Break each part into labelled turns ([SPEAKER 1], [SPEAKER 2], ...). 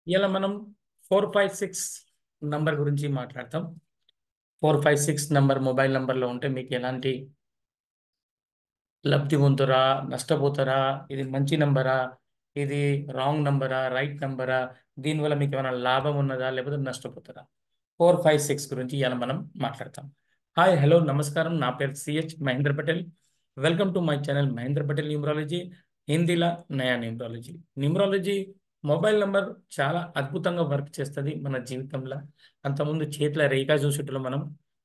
[SPEAKER 1] ఇలా మనం 456 నంబర్ గురించి మాట్లాడతాం. 456 నంబర్ మొబైల్ నంబర్లో ఉంటే మీకు ఎలాంటి లబ్ధి పొందుతారా, నష్టపోతారా, ఇది మంచి నంబరా, ఇది రాంగ్ నంబరా, రైట్ నంబరా, దీనివల్ల మీకు ఏమైనా లాభం ఉన్నదా లేకపోతే నష్టపోతారా? 456 గురించి ఇలా మనం మాట్లాడతాం. హాయ్, హలో, నమస్కారం. నా పేరు CH Mahendra Patel. Welcome to my channel Mahendra Patel numerology. హిందీలా నయా న్యూమరాలజీ. న్యూమరాలజీ మొబైల్ నంబర్ చాలా అద్భుతంగా వర్క్ చేస్తుంది మన జీవితంలో. అంతకుముందు చేతుల రేఖ చూసేటప్పుడు మనం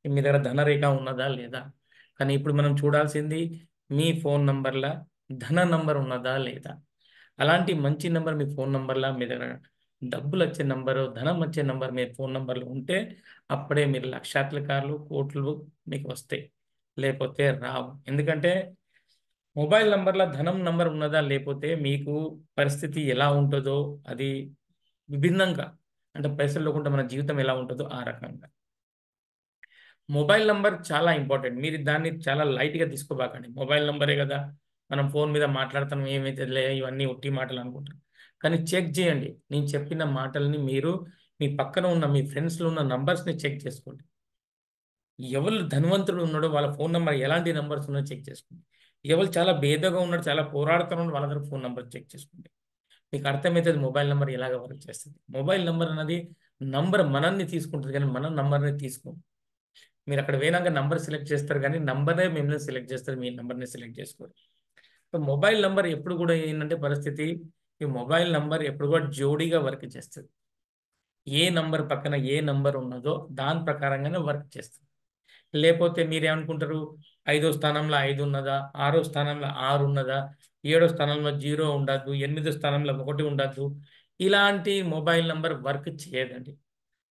[SPEAKER 1] మీ దగ్గర ధన రేఖ ఉన్నదా లేదా, కానీ ఇప్పుడు మనం చూడాల్సింది మీ ఫోన్ నంబర్ల ధన నంబర్ ఉన్నదా లేదా. అలాంటి మంచి నంబర్ మీ ఫోన్ నంబర్లా మీ దగ్గర డబ్బులు వచ్చే నంబరు, ధనం వచ్చే నంబర్ మీ ఫోన్ నంబర్లో ఉంటే అప్పుడే మీరు లక్షాధికారులు, కోట్లు మీకు వస్తాయి. లేకపోతే రావు. ఎందుకంటే మొబైల్ నంబర్ల ధనం నంబర్ ఉన్నదా లేకపోతే మీకు పరిస్థితి ఎలా ఉంటుందో అది విభిన్నంగా, అంటే పైసలు లేకుండా మన జీవితం ఎలా ఉంటుందో ఆ రకంగా. మొబైల్ నంబర్ చాలా ఇంపార్టెంట్. మీరు దాన్ని చాలా లైట్‌గా తీసుకోబాకండి. మొబైల్ నంబరే కదా! మనం ఫోన్ మీద మాట్లాడుతున్నాం, ఏమైతదిలే, ఇవన్నీ ఉట్టి మాటలు అనుకుంటారు. కానీ చెక్ చేయండి. నేను చెప్పిన మాటల్ని మీరు మీ పక్కన ఉన్న మీ ఫ్రెండ్స్‌లో ఉన్న నంబర్స్‌ని చెక్ చేసుకోండి. ఎవరు ధనవంతుడు ఉన్నాడో వాళ్ళ ఫోన్ నంబర్ ఎలాంటి నంబర్స్ ఉన్నాయో చెక్ చేసుకోండి. ఎవరు చాలా బేదగా ఉన్నాడు, చాలా పోరాడుతున్నాడో వాళ్ళ దగ్గర ఫోన్ నంబర్ చెక్ చేసుకోండి. మీకు అర్థమైతది మొబైల్ నంబర్ ఎలాగ వర్క్ చేస్తది. మొబైల్ నంబర్ అన్నది నంబర్ మనల్ని తీసుకుంటది కానీ మనం నంబర్‌ని తీసుకోం. మీరు అక్కడ పోయినాక నంబర్ సెలెక్ట్ చేస్తారు కానీ నంబరే మిమ్మల్ని సెలెక్ట్ చేస్తారు. మీ నంబర్‌ని సెలెక్ట్ చేసుకోరు. సో, మొబైల్ నంబర్ ఎప్పుడు కూడా ఏంటంటే పరిస్థితి, ఈ మొబైల్ నంబర్ ఎప్పుడు కూడా జోడీగా వర్క్ చేస్తది. ఏ నంబర్ పక్కన ఏ నంబర్ ఉన్నదో దాని ప్రకారంగానే వర్క్ చేస్తది. లేపోతే మీరేమనుకుంటారు, ఐదో స్థానంలో 5 ఉన్నదా, ఆరో స్థానంలో 6 ఉన్నదా, ఏడో స్థానంలో 0 ఉండద్దు, ఎనిమిదో స్థానంలో 1 ఉండద్దు. ఇలాంటి మొబైల్ నంబర్ వర్క్ చేయదండి.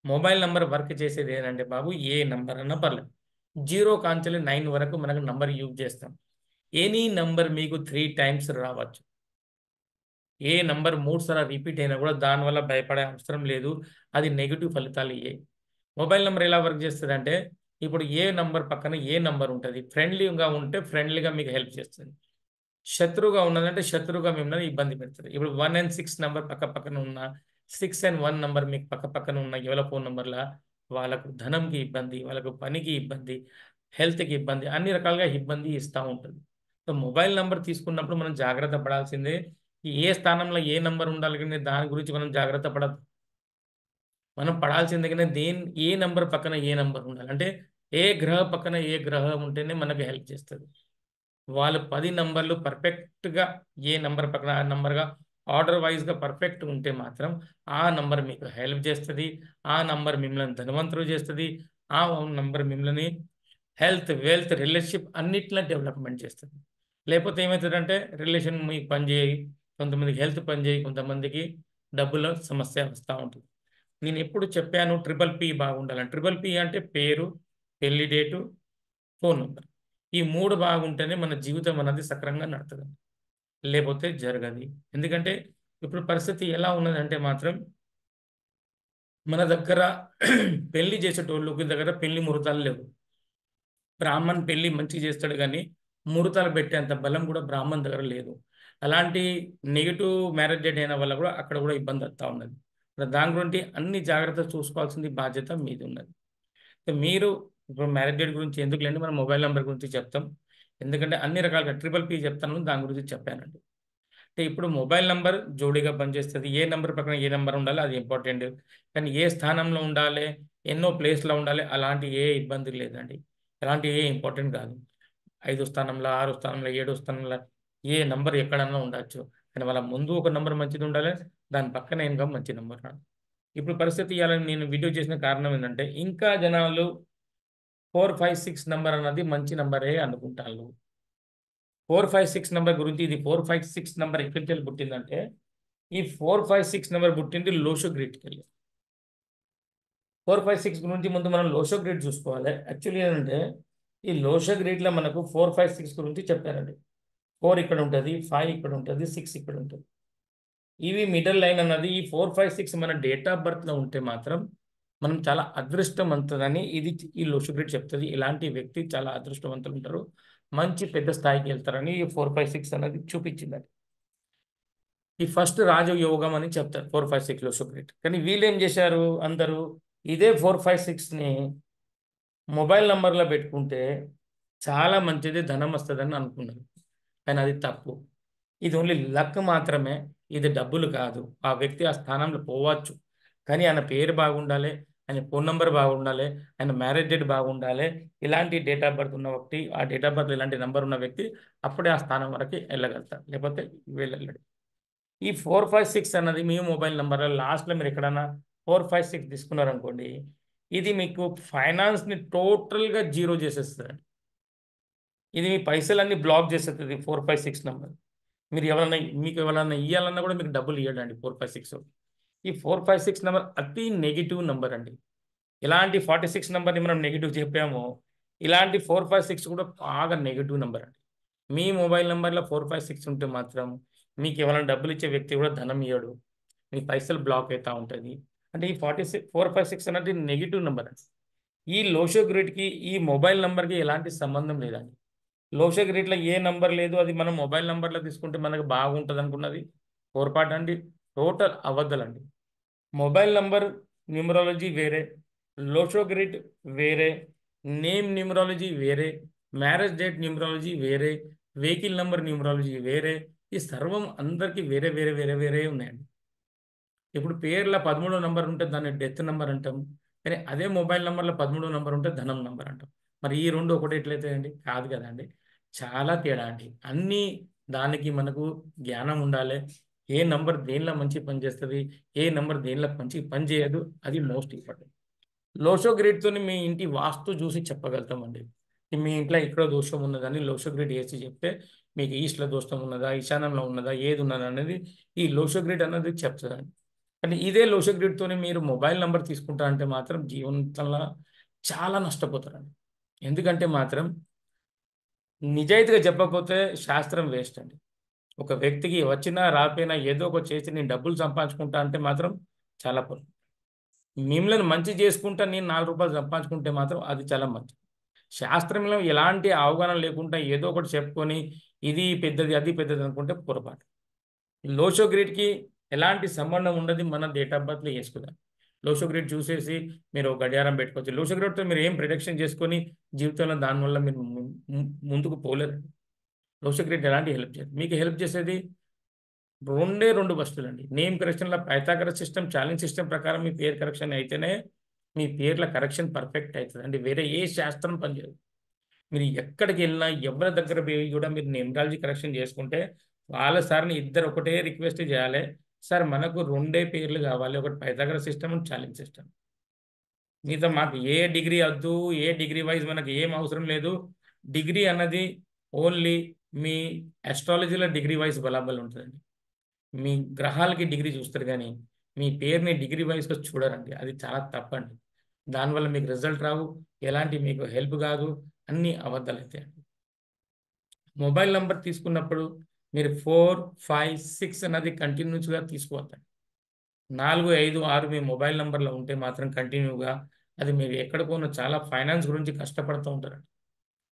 [SPEAKER 1] మొబైల్ నంబర్ వర్క్ చేసేది ఏంటంటే బాబు, ఏ నంబర్ అన్నా పర్లేదు. 0 కాంచెలి 9 వరకు మనకు నంబర్ యూజ్ చేస్తాం. ఎనీ నంబర్ మీకు 3 టైమ్స్ రావచ్చు. ఏ నంబర్ 3 సార్లు రిపీట్ అయినా కూడా దానివల్ల భయపడే అవసరం లేదు. అది నెగెటివ్ ఫలితాలు ఇయ్యయి. మొబైల్ నంబర్ ఎలా వర్క్ చేస్తదంటే, ఇప్పుడు ఏ నంబర్ పక్కన ఏ నంబర్ ఉంటది. ఫ్రెండ్లీగా ఉంటే ఫ్రెండ్లీగా మీకు హెల్ప్ చేస్తది. శత్రువుగా ఉన్నదంటే శత్రువుగా మిమ్మల్ని ఇబ్బంది పెడతది. ఇప్పుడు 1 అండ్ 6 నంబర్ పక్క పక్కన ఉన్న, 6 అండ్ 1 నంబర్ మీకు పక్క పక్కన ఉన్న ఎవల ఫోన్ నంబర్‌ల వాళ్ళకు ధనంకి ఇబ్బంది, వాళ్ళకు పనికి ఇబ్బంది, హెల్త్‌కి ఇబ్బంది, అన్ని రకాలుగా ఇబ్బంది ఇస్తా ఉంటది. సో, మొబైల్ నంబర్ తీసుకున్నప్పుడు మనం జాగ్రత్త పడాల్సిందే. ఏ స్థానంలో ఏ నంబర్ ఉండాలి గాని దాని గురించి మనం జాగ్రత్త పడొద్దు. మనం పడాల్సిందే గాని ఏ నంబర్ పక్కన ఏ నంబర్ ఉండాలి. అంటే ఏ గ్రహం పక్కన ఏ గ్రహం ఉంటేనే మనకు హెల్ప్ చేస్తది. వాళ్ళు 10 నంబర్లు పర్ఫెక్ట్‌గా ఏ నంబర్ పక్కన ఆ నంబర్‌గా ఆర్డర్ వైస్‌గా పర్ఫెక్ట్ ఉంటే మాత్రం ఆ నంబర్ మీకు హెల్ప్ చేస్తది. ఆ నంబర్ మిమ్మల్ని ధనవంతులు చేస్తది. ఆ నంబర్ మిమ్మల్ని హెల్త్, వెల్త్, రిలేషన్‌షిప్ అన్నిట్లో డెవలప్‌మెంట్ చేస్తది. లేకపోతే ఏమైతదంటే రిలేషన్ మీకు పనిచేయయి. కొంతమందికి హెల్త్ పనిచేయి. కొంతమందికి డబ్బుల సమస్య వస్తా ఉంటది. నేనెప్పుడు చెప్పాను ట్రిపుల్ పీ బాగుండాలని. ట్రిపుల్ పీ అంటే పేరు, పెళ్లి డేటు, ఫోను నంబర్. ఈ 3 బాగుంటేనే మన జీవితం అన్నది సక్రమంగా నడతదండి. లేపోతే జరగది. ఎందుకంటే ఇప్పుడు పరిస్థితి ఎలా ఉన్నదంటే మాత్రం మన దగ్గర పెళ్లి చేసేటోళ్ళకి దగ్గర పెళ్లి ముహూర్తాలు లేవు. బ్రాహ్మణ్ పెళ్లి మంచిగా చేస్తాడు గానీ, ముహూర్తాలు పెట్టేంత బలం కూడా బ్రాహ్మణ్ దగ్గర లేదు. అలాంటి నెగెటివ్ మ్యారేజ్ డేట్ అయిన వల్ల కూడా అక్కడ కూడా ఇబ్బంది వస్తా ఉన్నది. దాని గురించి అన్ని జాగ్రత్తలు చూసుకోవాల్సింది బాధ్యత మీదున్నది. మీరు ఇప్పుడు మ్యారేజ్ డేట్ గురించి ఎందుకులెండి, మనం మొబైల్ నంబర్ గురించి చెప్తాం. ఎందుకంటే అన్ని రకాలుగా ట్రిపుల్ పీ చెప్తాను, దాని గురించి చెప్పానండి. అంటే ఇప్పుడు మొబైల్ నంబర్ జోడీగా పనిచేస్తది. ఏ నంబర్ పక్కన ఏ నంబర్ ఉండాలి అది ఇంపార్టెంట్. కానీ ఏ స్థానంలో ఉండాలి, ఎన్నో ప్లేస్‌లో ఉండాలి అలాంటి ఏ ఇబ్బంది లేదండి. అలాంటి ఏ ఇంపార్టెంట్ కాదు. 5 స్థానంలో, 6 స్థానంలో, 7 స్థానంలో ఏ నంబర్ ఎక్కడన్నా ఉండొచ్చు. కానీ వాళ్ళ ముందు ఒక నంబర్ మంచిది ఉండాలి. దాని పక్కన ఇంకా మంచి నంబర్ రావాలి. ఇప్పుడు పరిస్థితి ఇయాల నేను వీడియో చేసిన కారణం ఏంటంటే, ఇంకా జనాలు 456 నంబర్ అన్నది మంచి నంబరే అనుకుంటాళ్ళు. 456 నంబర్ గురించి, ఇది 456 నంబర్ ఎక్కడికెళ్ళి పుట్టిందంటే, ఈ 456 నంబర్ పుట్టింది లోషో గ్రిడ్‌కెళ్ళి. 456 గురించి ముందు మనం లోషో గ్రిడ్ చూసుకోవాలి. యాక్చువల్లీ ఏంటంటే, ఈ లోషో గ్రిడ్‌లో మనకు 456 గురించి చెప్పారండి. 4 ఇక్కడ ఉంటది, 5 ఇక్కడ ఉంటది, 6 ఇక్కడ ఉంటది. ఇవి మిడిల్ లైన్ అన్నది ఈ 456 మన డేట్ ఆఫ్ బర్త్‌లో ఉంటే మాత్రం మనం చాలా అదృష్టవంతులని ఇది ఈ లోషో గ్రిడ్ చెప్తది. ఇలాంటి వ్యక్తి చాలా అదృష్టవంతులు ఉంటారు. మంచి పెద్ద స్థాయికి వెళ్తారని ఈ 456 అనేది చూపించిందండి. ఈ ఫస్ట్ రాజయోగం అని చెప్తారు 456 లోషో గ్రిడ్. కానీ వీళ్ళు ఏం చేశారు అందరూ ఇదే 456ని మొబైల్ నంబర్లో పెట్టుకుంటే చాలా మంచిది, ధనం వస్తుందని అనుకున్నారు. కానీ అది తప్పు. ఇది ఓన్లీ లక్ మాత్రమే, ఇది డబ్బులు కాదు. ఆ వ్యక్తి ఆ స్థానంలో పోవచ్చు, కానీ ఆయన పేరు బాగుండాలి, ఆయన ఫోన్ నెంబర్ బాగుండాలి, ఆయన మ్యారేజ్ డేట్ బాగుండాలి. ఇలాంటి డేట్ ఆఫ్ బర్త్ ఉన్న వ్యక్తి, ఆ డేట్ ఆఫ్ బర్త్ ఇలాంటి నెంబర్ ఉన్న వ్యక్తి అప్పుడే ఆ స్థానం వరకు వెళ్ళగలుగుతారు, లేకపోతే వెళ్ళలేడు. ఈ 456 అన్నది మీ మొబైల్ నెంబర్ లాస్ట్లో మీరు ఎక్కడన్నా 456 తీసుకున్నారనుకోండి, ఇది మీకు ఫైనాన్స్ని టోటల్గా జీరో చేసేస్తుంది. ఇది మీ పైసలన్నీ బ్లాక్ చేసేస్తుంది 456 నెంబర్. మీకు ఎవరైనా ఇవ్వాలన్నా కూడా మీకు డబ్బులు ఇవ్వడండి 456. ఈ 456 నెంబర్ అతి నెగిటివ్ నెంబర్ అండి. ఇలాంటి 46 నెంబర్ని మనం నెగిటివ్ చెప్పామో, ఇలాంటి 456 కూడా బాగా నెగిటివ్ నెంబర్ అండి. మీ మొబైల్ నెంబర్లో 456 ఉంటే మాత్రం మీకు ఎవరైనా డబ్బులు ఇచ్చే వ్యక్తి కూడా ధనం ఇవ్వడు, మీ పైసలు బ్లాక్ అవుతూ ఉంటుంది. అంటే ఈ 456 అనేది నెగిటివ్ నెంబర్ అండి. ఈ లోషో గ్రిడ్కి ఈ మొబైల్ నెంబర్కి ఎలాంటి సంబంధం లేదండి. లోషో గ్రిడ్లో ఏ నంబర్ లేదు, అది మనం మొబైల్ నెంబర్లో తీసుకుంటే మనకు బాగుంటుంది అనుకున్నది పొరపాటు అండి, టోటల్ అబద్ధాలండి. మొబైల్ నంబర్ న్యూమరాలజీ వేరే, లోషో గ్రిడ్ వేరే, నేమ్ న్యూమరాలజీ వేరే, మ్యారేజ్ డేట్ న్యూమరాలజీ వేరే, వెహికల్ నెంబర్ న్యూమరాలజీ వేరే. ఈ సర్వం అందరికీ వేరే వేరే వేరే వేరే ఉన్నాయండి. ఇప్పుడు పేర్ల 13వ నంబర్ ఉంటే దాన్ని డెత్ నెంబర్ అంటాం, కానీ అదే మొబైల్ నెంబర్లో 13వ నంబర్ ఉంటే ధనం నెంబర్ అంటాం. మరి ఈ రెండు ఒకటి ఎట్లయితే అండి? కాదు కదండి, చాలా తేడా అండి. అన్నీ దానికి మనకు జ్ఞానం ఉండాలి. ఏ నంబర్ దేనిలో మంచి పని చేస్తుంది, ఏ నంబర్ దేనిలో మంచి పని చేయదు, అది మోస్ట్ ఇంపార్టెంట్. లోషో గ్రిడ్తో మీ ఇంటి వాస్తు చూసి చెప్పగలుగుతామండి. మీ ఇంట్లో ఎక్కడో దోషం ఉన్నదని లోషో గ్రిడ్ వేసి చెప్తే మీకు ఈస్ట్లో దోషం ఉన్నదా, ఈశాన్యంలో ఉన్నదా, ఏది ఉన్నదా అనేది ఈ లోషో గ్రిడ్ అనేది చెప్తుందండి. కానీ ఇదే లోషో గ్రిడ్తో మీరు మొబైల్ నెంబర్ తీసుకుంటా అంటే మాత్రం జీవితంలో చాలా నష్టపోతారండి. ఎందుకంటే మాత్రం నిజాయితీగా చెప్పకపోతే శాస్త్రం వేస్ట్ అండి. ఒక వ్యక్తికి వచ్చినా రాపోయినా ఏదో ఒక చేసి నేను డబ్బులు సంపాదించుకుంటా అంటే మాత్రం చాలా పొరపాటు. మిమ్మల్ని మంచి చేసుకుంటా నేను 4 రూపాయలు సంపాదించుకుంటే మాత్రం అది చాలా మంచి. శాస్త్రంలో ఎలాంటి అవగాహన లేకుండా ఏదో ఒకటి చెప్పుకొని ఇది పెద్దది అది పెద్దది అనుకుంటే పొరపాటు. లోషో గ్రిడ్కి ఎలాంటి సంబంధం ఉండదు, మన డేట్ ఆఫ్ బర్త్లో వేసుకుందాం. లోషో గ్రిడ్ చూసేసి మీరు ఒక గడియారం పెట్టుకోవచ్చు. లోషో గ్రిడ్తో మీరు ఏం ప్రొటెక్షన్ చేసుకొని జీవితంలో దానివల్ల మీరు ముందుకు పోలేరు. లోషో గ్రిడ్ ఎలాంటి హెల్ప్ చేయదు. మీకు హెల్ప్ చేసేది రెండే 2 వస్తువులండి. నేమ్ కరెక్షన్లో పైథాగరస్ సిస్టమ్, ఛాలెంజ్ సిస్టమ్ ప్రకారం మీ పేరు కరెక్షన్ అయితేనే మీ పేర్ల కరెక్షన్ పర్ఫెక్ట్ అవుతుంది అండి. వేరే ఏ శాస్త్రం పనిచేయదు. మీరు ఎక్కడికి వెళ్ళినా ఎవరి దగ్గర పోయి కూడా మీరు న్యూమరాలజీ కరెక్షన్ చేసుకుంటే వాళ్ళ సార్ని ఇద్దరు ఒకటే రిక్వెస్ట్ చేయాలి, సార్ మనకు 2 పేర్లు కావాలి, ఒకటి పైథాగరస్ సిస్టమ్, ఛాలెంజ్ సిస్టమ్. మీతో మాకు ఏ డిగ్రీ వద్దు, ఏ డిగ్రీ వైజ్ మనకు ఏం అవసరం లేదు. డిగ్రీ అన్నది ఓన్లీ మీ అస్ట్రాలజీలో డిగ్రీ వైజ్ బలాబల్ ఉంటుందండి. మీ గ్రహాలకి డిగ్రీ చూస్తారు కానీ మీ పేరుని డిగ్రీ వైజ్గా చూడరండి. అది చాలా తప్పండి. దానివల్ల మీకు రిజల్ట్ రావు, ఎలాంటి మీకు హెల్ప్ కాదు, అన్ని అబద్ధాలు అవుతాయండి. మొబైల్ నెంబర్ తీసుకున్నప్పుడు మీరు 4, 5, 6 అన్నది కంటిన్యూస్గా తీసుకోవద్దండి. 4, 5, 6 మీ మొబైల్ నెంబర్లో ఉంటే మాత్రం కంటిన్యూగా అది మీరు ఎక్కడికోనో చాలా ఫైనాన్స్ గురించి కష్టపడుతూ ఉంటారండి.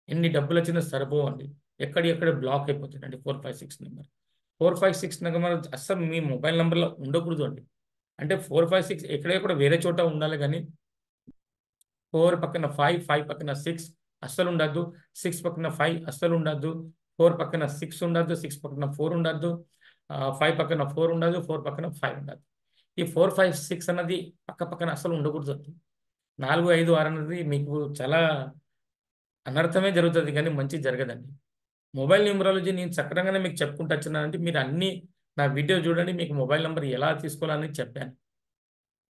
[SPEAKER 1] ఎన్ని డబ్బులు వచ్చినా సరిపోవండి, ఎక్కడ బ్లాక్ అయిపోతుందండి 456 నెంబర్. 456 నెంబర్ అస్సలు మీ మొబైల్ నెంబర్లో ఉండకూడదు అండి. అంటే 456 ఎక్కడెక్కడ వేరే చోట ఉండాలి, కానీ 4 పక్కన 5, 5 పక్కన 6 అస్సలు ఉండద్దు, 6 పక్కన 5 అస్సలు ఉండద్దు, 4 పక్కన 6 ఉండద్దు, 6 పక్కన 4 ఉండద్దు, 5 పక్కన 4 ఉండదు, 4 పక్కన 5 ఉండదు. ఈ 4, 5, 6 అన్నది పక్క పక్కన అస్సలు ఉండకూడదు. 4, 5, 6 అన్నది మీకు చాలా అనర్థమే జరుగుతుంది, కానీ మంచి జరగదండి. మొబైల్ న్యూమరాలజీ నేను సక్రమంగానే మీకు చెప్పుకుంటూ వచ్చినానంటే మీరు అన్ని నా వీడియో చూడండి, మీకు మొబైల్ నెంబర్ ఎలా తీసుకోవాలని చెప్పాను.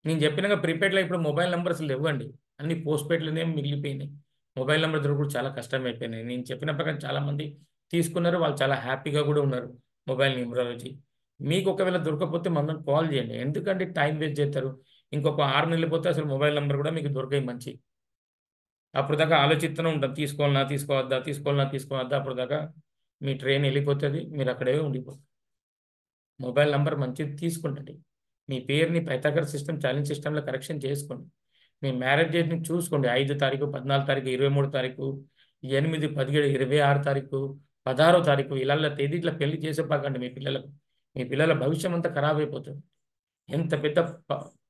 [SPEAKER 1] నేను చెప్పినాక ప్రీపెయిడ్లో ఇప్పుడు మొబైల్ నెంబర్స్ లేవండి, అన్ని పోస్ట్ పెయిడ్లోనే మిగిలిపోయినాయి. మొబైల్ నెంబర్ దొరకడం చాలా కష్టం అయిపోయినాయి. నేను చెప్పిన ప్రకారం చాలామంది తీసుకున్నారు, వాళ్ళు చాలా హ్యాపీగా కూడా ఉన్నారు మొబైల్ న్యూమరాలజీ. మీకు ఒకవేళ దొరకకపోతే మమ్మల్ని కాల్ చేయండి, ఎందుకంటే టైం వేస్ట్ చేస్తారు. ఇంకొక 6 నెలలు పోతే అసలు మొబైల్ నెంబర్ కూడా మీకు దొరకాయి మంచి. అప్పుడు దాకా ఆలోచిస్తూనే ఉంటాం, తీసుకోవాలన్నా. అప్పుడు దాకా మీ ట్రైన్ వెళ్ళిపోతుంది, మీరు అక్కడే ఉండిపోతారు. మొబైల్ నెంబర్ మంచిది తీసుకుంటండి. మీ పేరుని పైథాగరస్ సిస్టమ్, ఛాలెంజ్ సిస్టంలో కరెక్షన్ చేసుకోండి. మీ మ్యారేజ్ డేట్ని చూసుకోండి, 5 తారీఖు, 14 తారీఖు, 23 తారీఖు, 8, 17, 26 తారీఖు, 16 తారీఖు ఇలా తేదీ ఇట్లా పెళ్లి చేసేపాకండి మీ పిల్లలకు. మీ పిల్లల భవిష్యం అంతా ఖరాబ్ అయిపోతుంది. ఎంత పెద్ద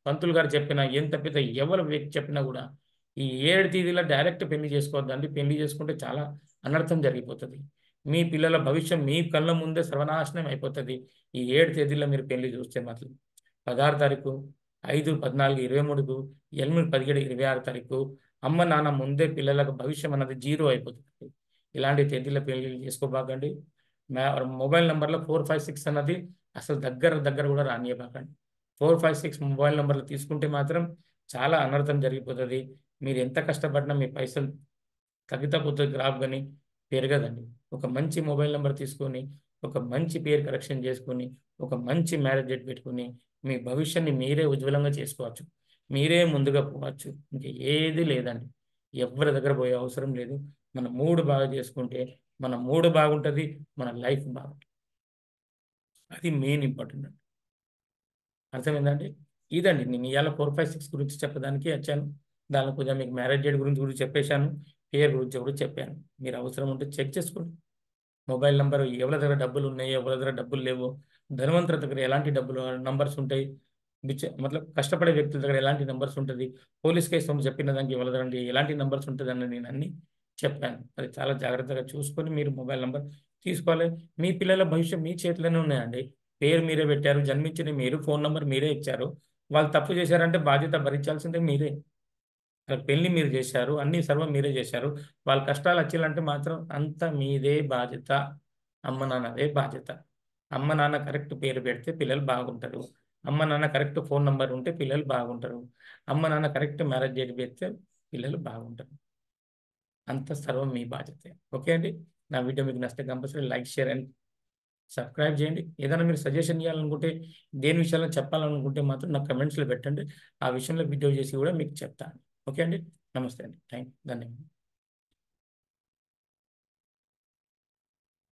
[SPEAKER 1] పంతులు గారు చెప్పినా, ఎంత పెద్ద ఎవరు వ్యక్తి చెప్పినా కూడా ఈ 7 తేదీలో డైరెక్ట్ పెళ్లి చేసుకోవద్దండి. పెళ్లి చేసుకుంటే చాలా అనర్థం జరిగిపోతుంది. మీ పిల్లల భవిష్యం మీ కళ్ళ ముందే సర్వనాశనం అయిపోతుంది. ఈ 7 తేదీల్లో మీరు పెళ్లి చూస్తే మాత్రం 16 తారీఖు, 5, 14, 23కు, 8, 17, 26 తారీఖు అమ్మ నాన్న ముందే పిల్లలకు భవిష్యం అన్నది జీరో అయిపోతుంది. ఇలాంటి తేదీల పెళ్లి చేసుకోబాకండి. మొబైల్ నెంబర్లో 456 అన్నది అసలు దగ్గర కూడా రానియబాకండి. 456 మొబైల్ నెంబర్లు తీసుకుంటే మాత్రం చాలా అనర్థం జరిగిపోతుంది. మీరు ఎంత కష్టపడినా మీ పైసలు తగ్గిపోతుంది, గ్రాఫ్ కానీ పెరగదండి. ఒక మంచి మొబైల్ నెంబర్ తీసుకొని, ఒక మంచి పేరు కరెక్షన్ చేసుకొని, ఒక మంచి మ్యారేజ్ డేట్ పెట్టుకొని మీ భవిష్యాన్ని మీరే ఉజ్వలంగా చేసుకోవచ్చు. మీరే ముందుగా పోవచ్చు. ఇంకా ఏది లేదండి. ఎవరి దగ్గర పోయే అవసరం లేదు. మన మూడు బాగా చేసుకుంటే మన మూడు బాగుంటుంది, మన లైఫ్ బాగుంటుంది. అది మెయిన్ ఇంపార్టెంట్ అండి. అర్థమైందండి? ఇదండి నేను ఇవాళ 456 గురించి చెప్పడానికి వచ్చాను. దానిలో కొంచెం మీకు మ్యారేజ్ డేట్ గురించి కూడా చెప్పేశాను, పేరు గురించి కూడా చెప్పాను. మీరు అవసరం ఉంటే చెక్ చేసుకోండి. మొబైల్ నెంబర్ ఎవరి దగ్గర డబ్బులు ఉన్నాయో, ఎవరి దగ్గర డబ్బులు లేవో, ధనవంతుల దగ్గర ఎలాంటి డబ్బులు నంబర్స్ ఉంటాయి, మతలబ్ కష్టపడే వ్యక్తుల దగ్గర ఎలాంటి నంబర్స్ ఉంటుంది, పోలీస్ కేసు చెప్పిన దానికి ఎవరి దగ్గర ఎలాంటి నంబర్స్ ఉంటుంది అని నేను అన్ని చెప్పాను. అది చాలా జాగ్రత్తగా చూసుకొని మీరు మొబైల్ నెంబర్ తీసుకోవాలి. మీ పిల్లల భవిష్యం మీ చేతిలోనే ఉన్నాయండి. పేరు మీరే పెట్టారు, జన్మించిన మీరు, ఫోన్ నెంబర్ మీరే ఇచ్చారు. వాళ్ళు తప్పు చేశారంటే బాధ్యత భరించాల్సిందే మీరే. పెళ్లి మీరు చేశారు, అన్ని సర్వం మీరే చేశారు. వాళ్ళ కష్టాలు వచ్చిందంటే మాత్రం అంత మీదే బాధ్యత. అమ్మ నాన్నదే బాధ్యత. అమ్మ నాన్న కరెక్ట్ పేరు పెడితే పిల్లలు బాగుంటారు. అమ్మ నాన్న కరెక్ట్ ఫోన్ నెంబర్ ఉంటే పిల్లలు బాగుంటారు. అమ్మ నాన్న కరెక్ట్ మ్యారేజ్ డేట్ పెడితే పిల్లలు బాగుంటారు. అంత సర్వం మీ బాధ్యత. ఓకే అండి. నా వీడియో మీకు నచ్చితే compulsory like, share and subscribe చేయండి. ఏదైనా మీరు సజెషన్ ఇవ్వాలనుకుంటే, దేని విషయాల్లో చెప్పాలనుకుంటే మాత్రం నాకు కమెంట్స్లో పెట్టండి. ఆ విషయంలో వీడియో చేసి కూడా మీకు చెప్తాను. ఓకే అండి. నమస్తే అండి. ధన్యవాదాలు.